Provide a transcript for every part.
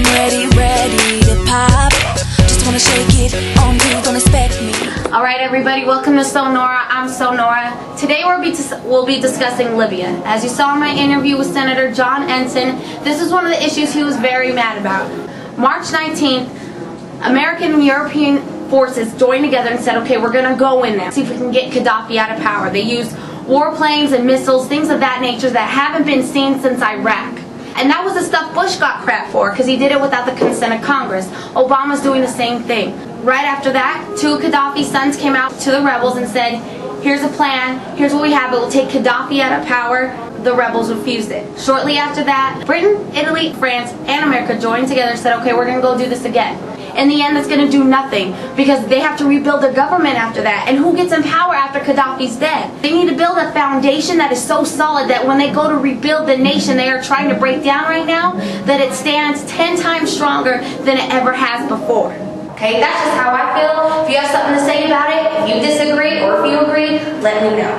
I'm ready, ready to pop. Just wanna shake it on you, don't expect me. Alright everybody, welcome to So Nora. I'm So Nora. Today we'll be discussing Libya. As you saw in my interview with Senator John Ensign, this is one of the issues he was very mad about. March 19th, American and European forces joined together and said, okay, we're going to go in there, see if we can get Gaddafi out of power. They used warplanes and missiles, things of that nature that haven't been seen since Iraq. And that was the stuff Bush got crap for, because he did it without the consent of Congress. Obama's doing the same thing. Right after that, two of Gaddafi's sons came out to the rebels and said, here's a plan, here's what we have, it will take Gaddafi out of power. The rebels refused it. Shortly after that, Britain, Italy, France, and America joined together and said, okay, we're going to go do this again. In the end, it's going to do nothing, because they have to rebuild their government after that. And who gets in power after Gaddafi's dead? They need to build a foundation that is so solid that when they go to rebuild the nation they are trying to break down right now, that it stands 10 times stronger than it ever has before. Okay, that's just how I feel. If you have something to say about it, if you disagree or if you agree, let me know.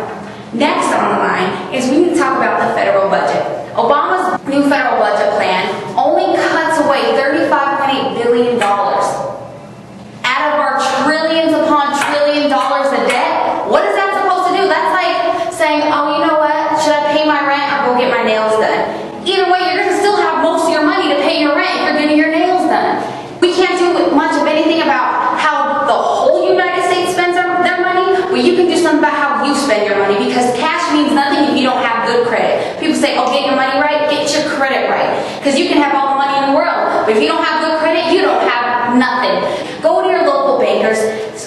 Next on the line is we need to talk about the federal budget. Obama's new federal budget plan only cuts away $35.8 billion. Out of our trillions upon trillion dollars of debt, what is that supposed to do? That's like saying, oh, you know what, should I pay my rent or go get my nails done? Either way, you're going to still have most of your money to pay your rent if you're getting your nails done. We can't do much of anything about how the whole United States spends their money, but you can do something about how you spend your money, because cash means nothing if you don't have good credit. People say, oh, get your money right, get your credit right, because you can have all the money in the world, but if you don't have good credit, you don't have nothing. Go to your local bankers,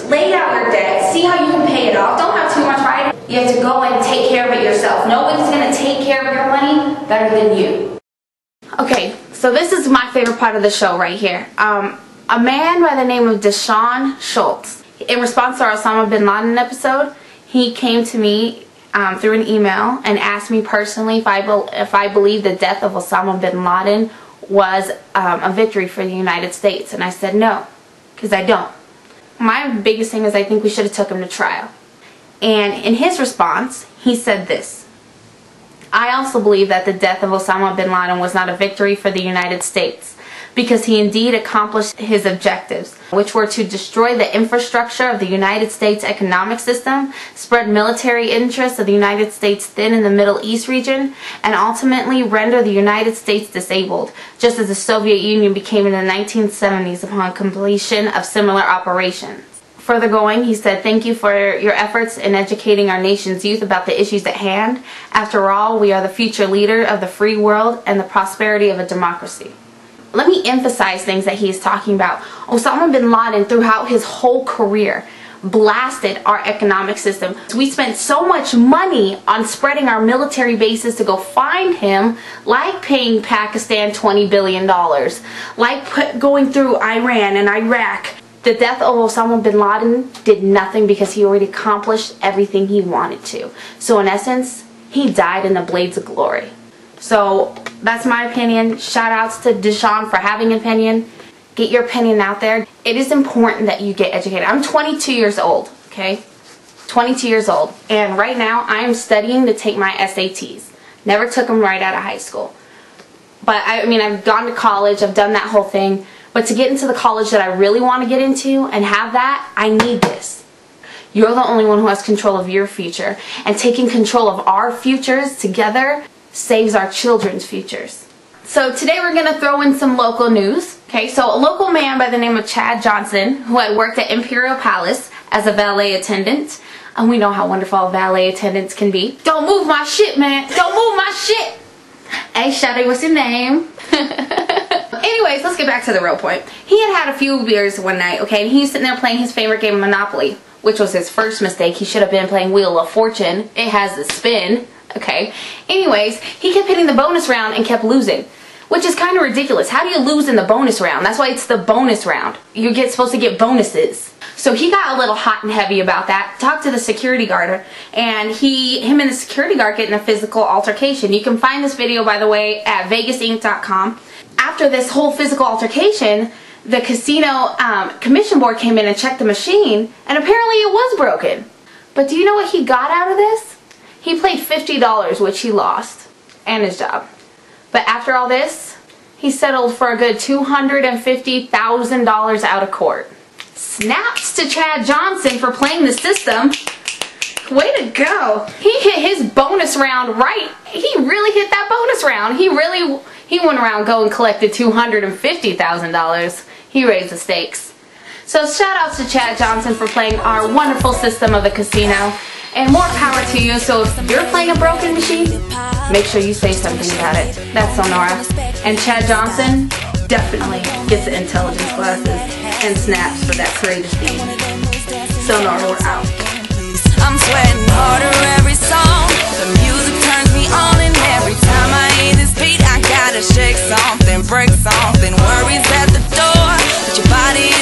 lay out your debt, see how you can pay it off. Don't have too much right. You have to go and take care of it yourself. Nobody's going to take care of your money better than you. Okay, so this is my favorite part of the show right here. A man by the name of Deshaun Schultz, in response to our Osama bin Laden episode, he came to me through an email and asked me personally if I believe the death of Osama bin Laden was a victory for the United States. And I said no, because I don't. My biggest thing is I think we should have took him to trial. And in his response, he said this: I also believe that the death of Osama bin Laden was not a victory for the United States, because he indeed accomplished his objectives, which were to destroy the infrastructure of the United States economic system, spread military interests of the United States thin in the Middle East region, and ultimately render the United States disabled, just as the Soviet Union became in the 1970s upon completion of similar operations. Further going, he said, thank you for your efforts in educating our nation's youth about the issues at hand. After all, we are the future leader of the free world and the prosperity of a democracy. Let me emphasize things that he is talking about. Osama bin Laden, throughout his whole career, blasted our economic system. We spent so much money on spreading our military bases to go find him, like paying Pakistan $20 billion, like going through Iran and Iraq. The death of Osama bin Laden did nothing, because he already accomplished everything he wanted to. So in essence, he died in the blades of glory. So that's my opinion. Shout outs to Deshaun for having an opinion. Get your opinion out there. It is important that you get educated. I'm 22 years old, okay? 22 years old. And right now I am studying to take my SATs. Never took them right out of high school. But I mean, I've gone to college, I've done that whole thing. But to get into the college that I really want to get into and have that, I need this. You're the only one who has control of your future. And taking control of our futures together saves our children's futures. So today we're going to throw in some local news. Okay, so a local man by the name of Chad Johnson, who had worked at Imperial Palace as a valet attendant. And we know how wonderful valet attendants can be. Don't move my shit, man. Don't move my shit. Hey, Shadi, what's your name? Anyways, let's get back to the real point. He had a few beers one night, okay, and he was sitting there playing his favorite game of Monopoly, which was his first mistake. He should have been playing Wheel of Fortune. It has the spin, okay. Anyways, he kept hitting the bonus round and kept losing, which is kind of ridiculous. How do you lose in the bonus round? That's why it's the bonus round. You're supposed to get bonuses. So he got a little hot and heavy about that, talked to the security guard, and him and the security guard get in a physical altercation. You can find this video, by the way, at vegasinc.com. After this whole physical altercation, the casino commission board came in and checked the machine, and apparently it was broken. But do you know what he got out of this? He played $50, which he lost, and his job. But after all this, He settled for a good $250,000 out of court. Snaps to Chad Johnson for playing the system. Way to go. He hit his bonus round right. He really hit that bonus round. He went around and collected $250,000. He raised the stakes. So shout outs to Chad Johnson for playing our wonderful system of the casino. And more power to you. So if you're playing a broken machine, make sure you say something about it. That's so Nora. And Chad Johnson definitely gets the intelligence glasses and snaps for that courageous deed. So Nora, we're out. I'm sweating harder every song. The music turns me on, and every time I hear this beat, I gotta shake something, break something. Worries at the door, but your body